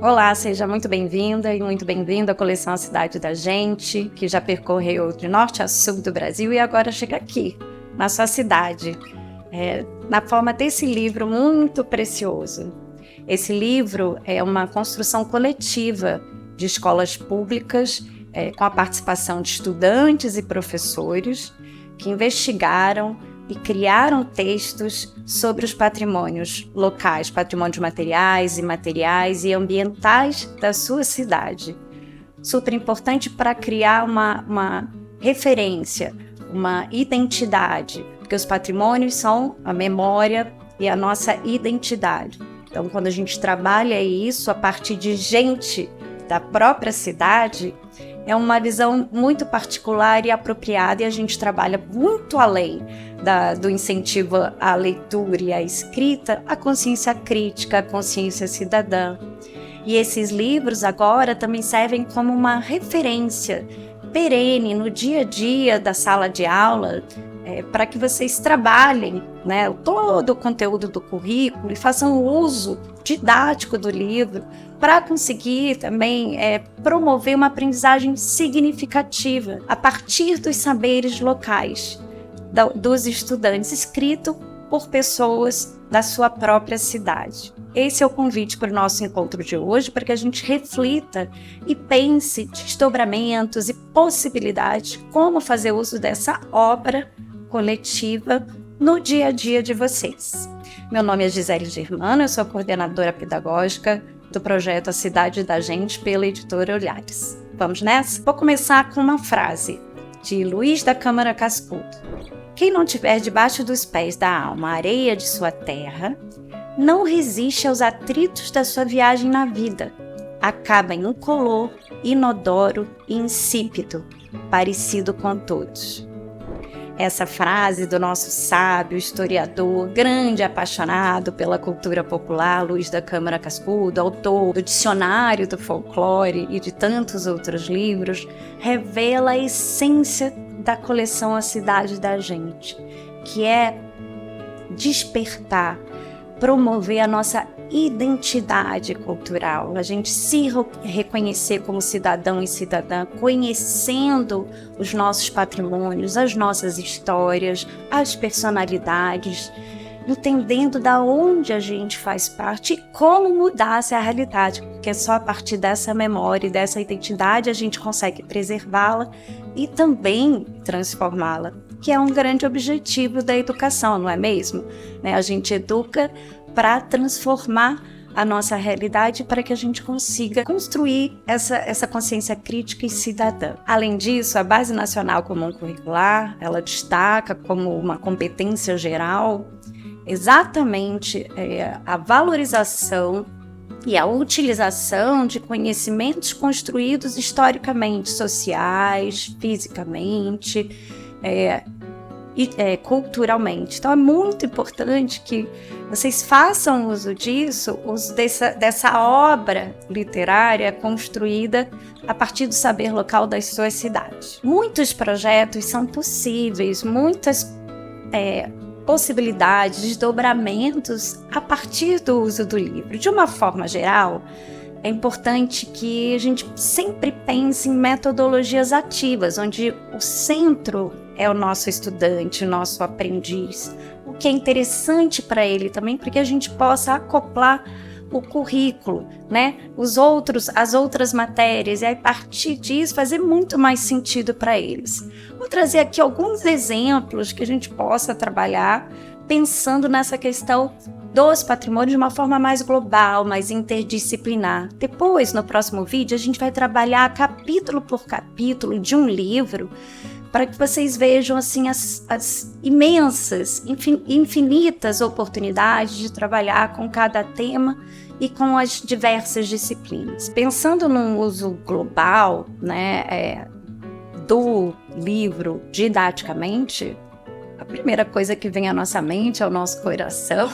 Olá, seja muito bem-vinda e muito bem-vindo à coleção A Cidade da Gente, que já percorreu de norte a sul do Brasil e agora chega aqui, na sua cidade, na forma desse livro muito precioso. Esse livro é uma construção coletiva de escolas públicas, com a participação de estudantes e professores que investigaram e criaram textos sobre os patrimônios locais, patrimônios materiais, imateriais e ambientais da sua cidade. Super importante para criar uma referência, uma identidade, porque os patrimônios são a memória e a nossa identidade. Então, quando a gente trabalha isso a partir de gente da própria cidade, é uma visão muito particular e apropriada, e a gente trabalha muito além do incentivo à leitura e à escrita, a consciência crítica, a consciência cidadã. E esses livros agora também servem como uma referência perene no dia a dia da sala de aula, para que vocês trabalhem, né, todo o conteúdo do currículo e façam uso didático do livro para conseguir também promover uma aprendizagem significativa a partir dos saberes locais dos estudantes, escrito por pessoas da sua própria cidade. Esse é o convite para o nosso encontro de hoje, para que a gente reflita e pense desdobramentos e possibilidades de como fazer uso dessa obra coletiva no dia a dia de vocês. Meu nome é Gisele Germano, eu sou a coordenadora pedagógica do projeto A Cidade da Gente pela editora Olhares. Vamos nessa? Vou começar com uma frase de Luiz da Câmara Cascudo. Quem não tiver debaixo dos pés da alma a areia de sua terra, não resiste aos atritos da sua viagem na vida. Acaba incolor, inodoro e insípido, parecido com todos. Essa frase do nosso sábio, historiador, grande apaixonado pela cultura popular, Luiz da Câmara Cascudo, autor do Dicionário do Folclore e de tantos outros livros, revela a essência da coleção A Cidade da Gente, que é despertar, promover a nossa identidade cultural, a gente se reconhecer como cidadão e cidadã, conhecendo os nossos patrimônios, as nossas histórias, as personalidades, entendendo da onde a gente faz parte e como mudar essa realidade, porque só a partir dessa memória e dessa identidade a gente consegue preservá-la e também transformá-la, que é um grande objetivo da educação, não é mesmo? A gente educa para transformar a nossa realidade, para que a gente consiga construir essa consciência crítica e cidadã. Além disso, a Base Nacional Comum Curricular, ela destaca como uma competência geral exatamente a valorização e a utilização de conhecimentos construídos historicamente, sociais, fisicamente, e culturalmente. Então é muito importante que vocês façam uso disso, uso dessa obra literária construída a partir do saber local das suas cidades. Muitos projetos são possíveis, muitas possibilidades, desdobramentos a partir do uso do livro. De uma forma geral, é importante que a gente sempre pense em metodologias ativas, onde o centro é o nosso estudante, o nosso aprendiz, o que é interessante para ele também, para que a gente possa acoplar o currículo, né? As outras matérias, e a partir disso fazer muito mais sentido para eles. Vou trazer aqui alguns exemplos que a gente possa trabalhar pensando nessa questão dos patrimônios de uma forma mais global, mais interdisciplinar. Depois, no próximo vídeo, a gente vai trabalhar capítulo por capítulo de um livro, para que vocês vejam assim, as imensas, infinitas oportunidades de trabalhar com cada tema e com as diversas disciplinas. Pensando num uso global, do livro didaticamente, a primeira coisa que vem à nossa mente, ao nosso coração,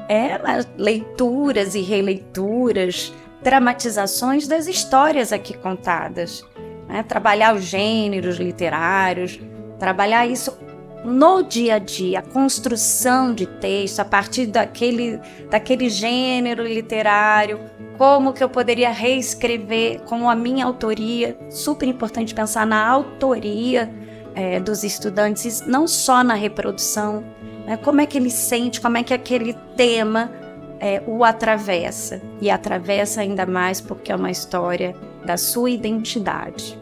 é leituras e releituras, dramatizações das histórias aqui contadas. Trabalhar os gêneros literários, trabalhar isso no dia a dia, a construção de texto, a partir daquele gênero literário, como que eu poderia reescrever com a minha autoria. Super importante pensar na autoria dos estudantes, não só na reprodução, né? Como é que ele sente, como é que aquele tema o atravessa, e atravessa ainda mais porque é uma história da sua identidade.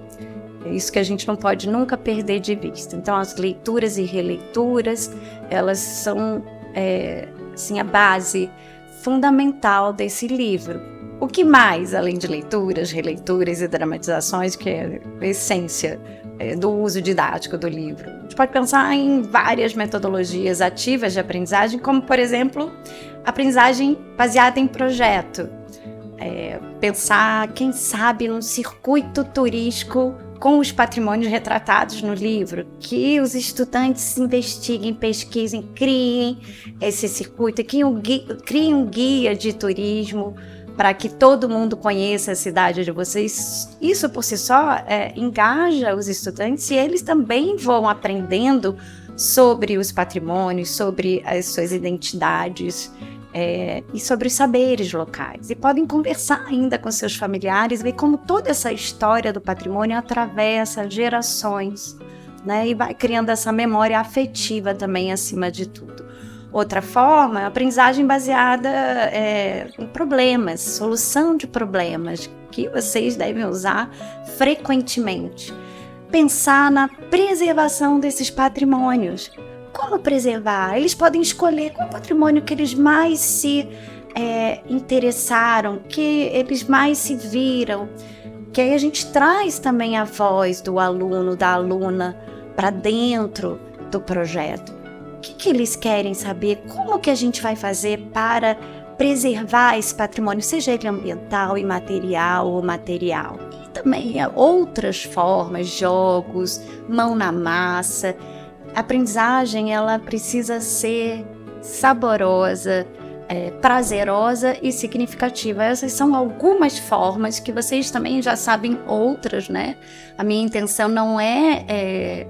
É isso que a gente não pode nunca perder de vista. Então, as leituras e releituras, elas são assim, a base fundamental desse livro. O que mais, além de leituras, releituras e dramatizações, que é a essência do uso didático do livro? A gente pode pensar em várias metodologias ativas de aprendizagem, como, por exemplo, aprendizagem baseada em projeto. Pensar, quem sabe, num circuito turístico com os patrimônios retratados no livro, que os estudantes investiguem, pesquisem, criem esse circuito, criem um guia de turismo para que todo mundo conheça a cidade de vocês. Isso por si só engaja os estudantes, e eles também vão aprendendo sobre os patrimônios, sobre as suas identidades, e sobre os saberes locais. E podem conversar ainda com seus familiares, ver como toda essa história do patrimônio atravessa gerações, né? E vai criando essa memória afetiva também, acima de tudo. Outra forma é a aprendizagem baseada em problemas, solução de problemas, que vocês devem usar frequentemente. Pensar na preservação desses patrimônios. Como preservar? Eles podem escolher qual patrimônio que eles mais se interessaram, que eles mais se viram, que aí a gente traz também a voz do aluno, da aluna, para dentro do projeto. O que eles querem saber? Como que a gente vai fazer para preservar esse patrimônio, seja ele ambiental, imaterial ou material? E também outras formas, jogos, mão na massa. A aprendizagem, ela precisa ser saborosa, prazerosa e significativa. Essas são algumas formas, que vocês também já sabem outras, né? A minha intenção não é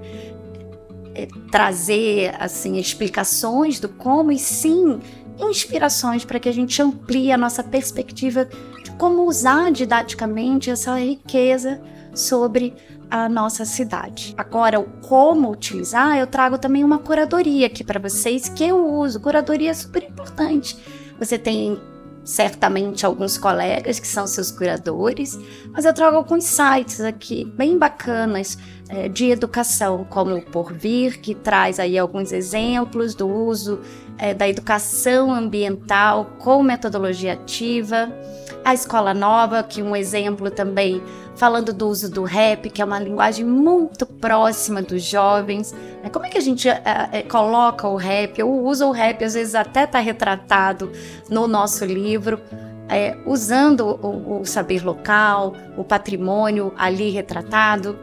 trazer assim explicações do como, e sim inspirações para que a gente amplie a nossa perspectiva de como usar didaticamente essa riqueza sobre a nossa cidade. Agora, o como utilizar, eu trago também uma curadoria aqui para vocês, que eu uso. Curadoria é super importante. Você tem certamente alguns colegas que são seus curadores, mas eu trago alguns sites aqui bem bacanas de educação, como o Porvir, que traz aí alguns exemplos do uso da educação ambiental com metodologia ativa. A Escola Nova, que é um exemplo também falando do uso do rap, que é uma linguagem muito próxima dos jovens. Como é que a gente coloca o rap, ou usa o rap, às vezes até está retratado no nosso livro, usando o saber local, o patrimônio ali retratado.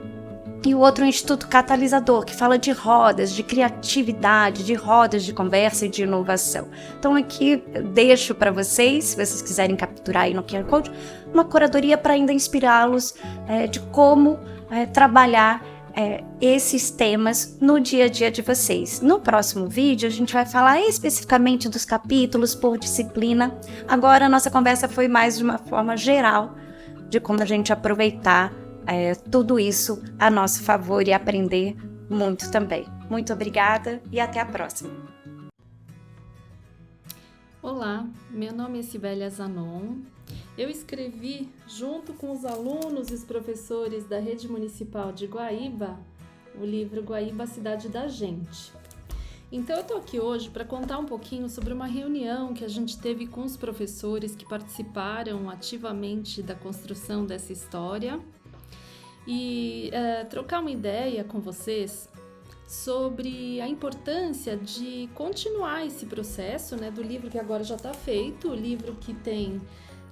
E o outro é o Instituto Catalisador, que fala de rodas, de criatividade, de rodas de conversa e de inovação. Então aqui eu deixo para vocês, se vocês quiserem capturar aí no QR Code, uma curadoria para ainda inspirá-los de como trabalhar esses temas no dia a dia de vocês. No próximo vídeo a gente vai falar especificamente dos capítulos por disciplina. Agora a nossa conversa foi mais de uma forma geral de como a gente aproveitar tudo isso a nosso favor e aprender muito também. Muito obrigada e até a próxima. Olá, meu nome é Sibélia Zanon. Eu escrevi, junto com os alunos e os professores da Rede Municipal de Guaíba, o livro Guaíba, Cidade da Gente. Então eu estou aqui hoje para contar um pouquinho sobre uma reunião que a gente teve com os professores que participaram ativamente da construção dessa história e trocar uma ideia com vocês sobre a importância de continuar esse processo, né, do livro que agora já está feito, o livro que tem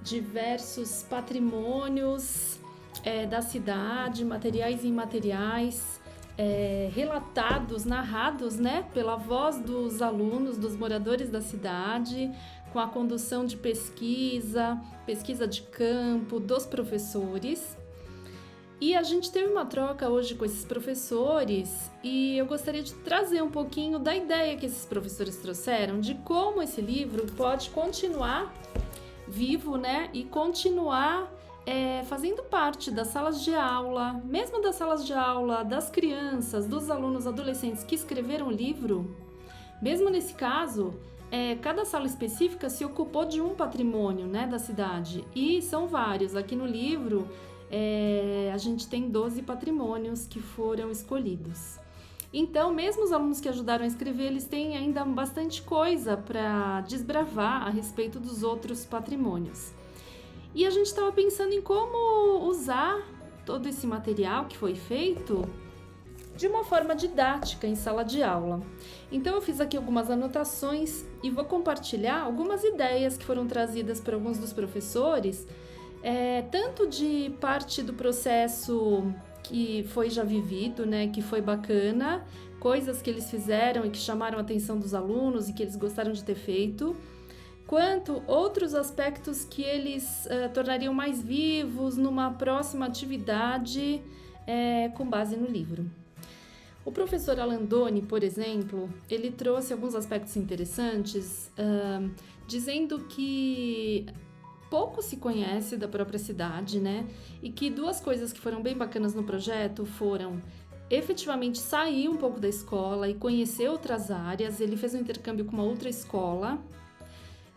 diversos patrimônios da cidade, materiais e imateriais, relatados, narrados, né, pela voz dos alunos, dos moradores da cidade, com a condução de pesquisa de campo, dos professores. E a gente teve uma troca hoje com esses professores e eu gostaria de trazer um pouquinho da ideia que esses professores trouxeram de como esse livro pode continuar vivo, né? E continuar fazendo parte das salas de aula, mesmo das salas de aula, das crianças, dos alunos, adolescentes que escreveram o livro. Mesmo nesse caso, cada sala específica se ocupou de um patrimônio, né, da cidade. E são vários. Aqui no livro, a gente tem 12 patrimônios que foram escolhidos. Então, mesmo os alunos que ajudaram a escrever, eles têm ainda bastante coisa para desbravar a respeito dos outros patrimônios. E a gente estava pensando em como usar todo esse material que foi feito de uma forma didática em sala de aula. Então eu fiz aqui algumas anotações e vou compartilhar algumas ideias que foram trazidas por alguns dos professores, tanto de parte do processo que foi já vivido, né, que foi bacana, coisas que eles fizeram e que chamaram a atenção dos alunos e que eles gostaram de ter feito, quanto outros aspectos que eles tornariam mais vivos numa próxima atividade com base no livro. O professor Alandoni, por exemplo, ele trouxe alguns aspectos interessantes, dizendo que pouco se conhece da própria cidade, né? E que duas coisas que foram bem bacanas no projeto foram efetivamente sair um pouco da escola e conhecer outras áreas. Ele fez um intercâmbio com uma outra escola,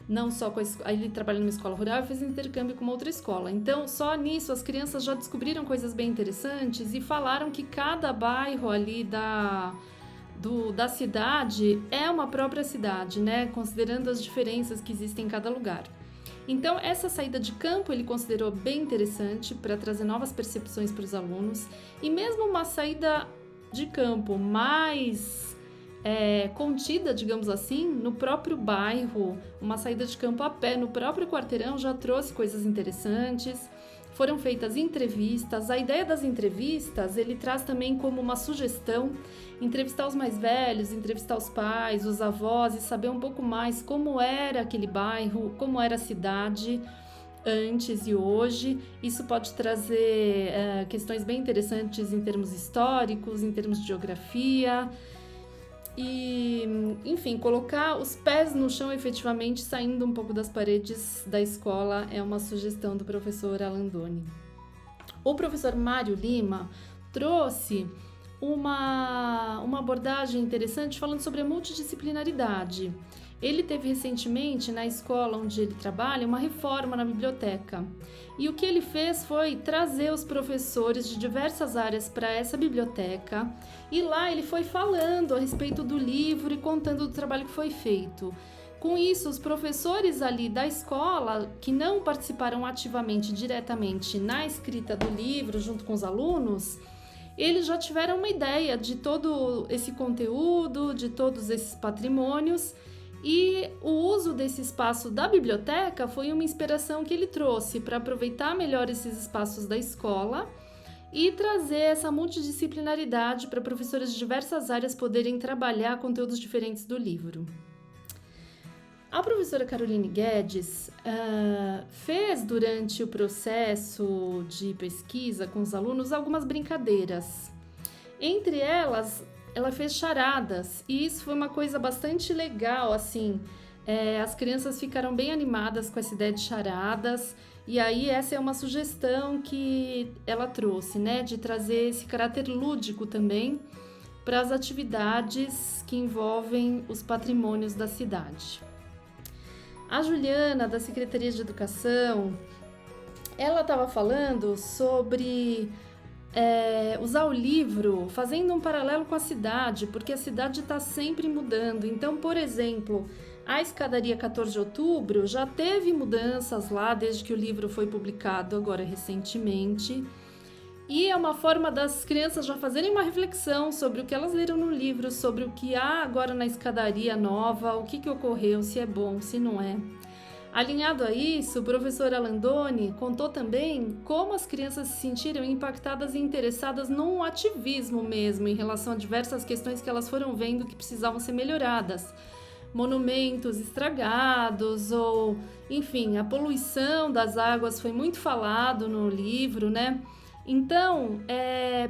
não só com ele trabalha numa escola rural e fez um intercâmbio com uma outra escola. Então, só nisso as crianças já descobriram coisas bem interessantes e falaram que cada bairro ali da cidade é uma própria cidade, né? Considerando as diferenças que existem em cada lugar. Então, essa saída de campo ele considerou bem interessante para trazer novas percepções para os alunos, e mesmo uma saída de campo mais contida, digamos assim, no próprio bairro, uma saída de campo a pé no próprio quarteirão já trouxe coisas interessantes. Foram feitas entrevistas. A ideia das entrevistas ele traz também como uma sugestão entrevistar os mais velhos, entrevistar os pais, os avós e saber um pouco mais como era aquele bairro, como era a cidade antes e hoje. Isso pode trazer questões bem interessantes em termos históricos, em termos de geografia e, enfim, colocar os pés no chão efetivamente, saindo um pouco das paredes da escola, é uma sugestão do professor Alandoni. O professor Mário Lima trouxe uma abordagem interessante falando sobre a multidisciplinaridade. Ele teve recentemente, na escola onde ele trabalha, uma reforma na biblioteca. E o que ele fez foi trazer os professores de diversas áreas para essa biblioteca. E lá ele foi falando a respeito do livro e contando do trabalho que foi feito. Com isso, os professores ali da escola, que não participaram ativamente, diretamente na escrita do livro junto com os alunos, eles já tiveram uma ideia de todo esse conteúdo, de todos esses patrimônios. E o uso desse espaço da biblioteca foi uma inspiração que ele trouxe para aproveitar melhor esses espaços da escola e trazer essa multidisciplinaridade para professores de diversas áreas poderem trabalhar conteúdos diferentes do livro. A professora Caroline Guedes fez durante o processo de pesquisa com os alunos algumas brincadeiras. Entre elas, ela fez charadas, e isso foi uma coisa bastante legal, assim, as crianças ficaram bem animadas com essa ideia de charadas, e aí essa é uma sugestão que ela trouxe, né, de trazer esse caráter lúdico também para as atividades que envolvem os patrimônios da cidade. A Juliana, da Secretaria de Educação, ela estava falando sobre usar o livro fazendo um paralelo com a cidade, porque a cidade está sempre mudando. Então, por exemplo, a escadaria 14 de outubro já teve mudanças lá desde que o livro foi publicado agora recentemente. E é uma forma das crianças já fazerem uma reflexão sobre o que elas leram no livro, sobre o que há agora na escadaria nova, o que ocorreu, se é bom, se não é. Alinhado a isso, o professor Alandoni contou também como as crianças se sentiram impactadas e interessadas num ativismo mesmo em relação a diversas questões que elas foram vendo que precisavam ser melhoradas. Monumentos estragados ou, enfim, a poluição das águas foi muito falado no livro, né? Então,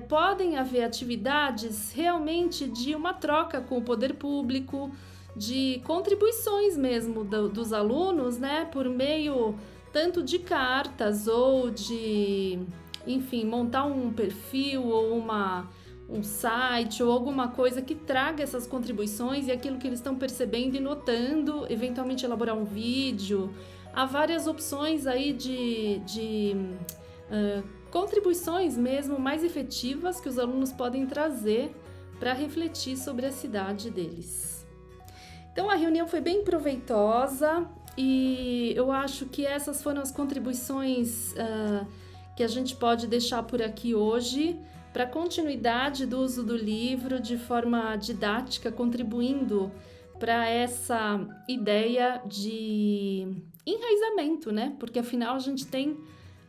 podem haver atividades realmente de uma troca com o poder público, de contribuições mesmo dos alunos, né, por meio tanto de cartas ou de, enfim, montar um perfil ou um site ou alguma coisa que traga essas contribuições e aquilo que eles estão percebendo e notando, eventualmente elaborar um vídeo. Há várias opções aí de contribuições mesmo mais efetivas que os alunos podem trazer para refletir sobre a cidade deles. Então a reunião foi bem proveitosa e eu acho que essas foram as contribuições que a gente pode deixar por aqui hoje para a continuidade do uso do livro de forma didática, contribuindo para essa ideia de enraizamento, né? Porque afinal a gente tem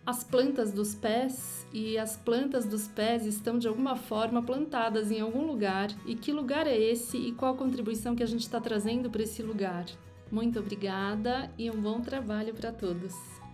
as plantas dos pés e as plantas dos pés estão de alguma forma plantadas em algum lugar. E que lugar é esse e qual a contribuição que a gente está trazendo para esse lugar? Muito obrigada e um bom trabalho para todos!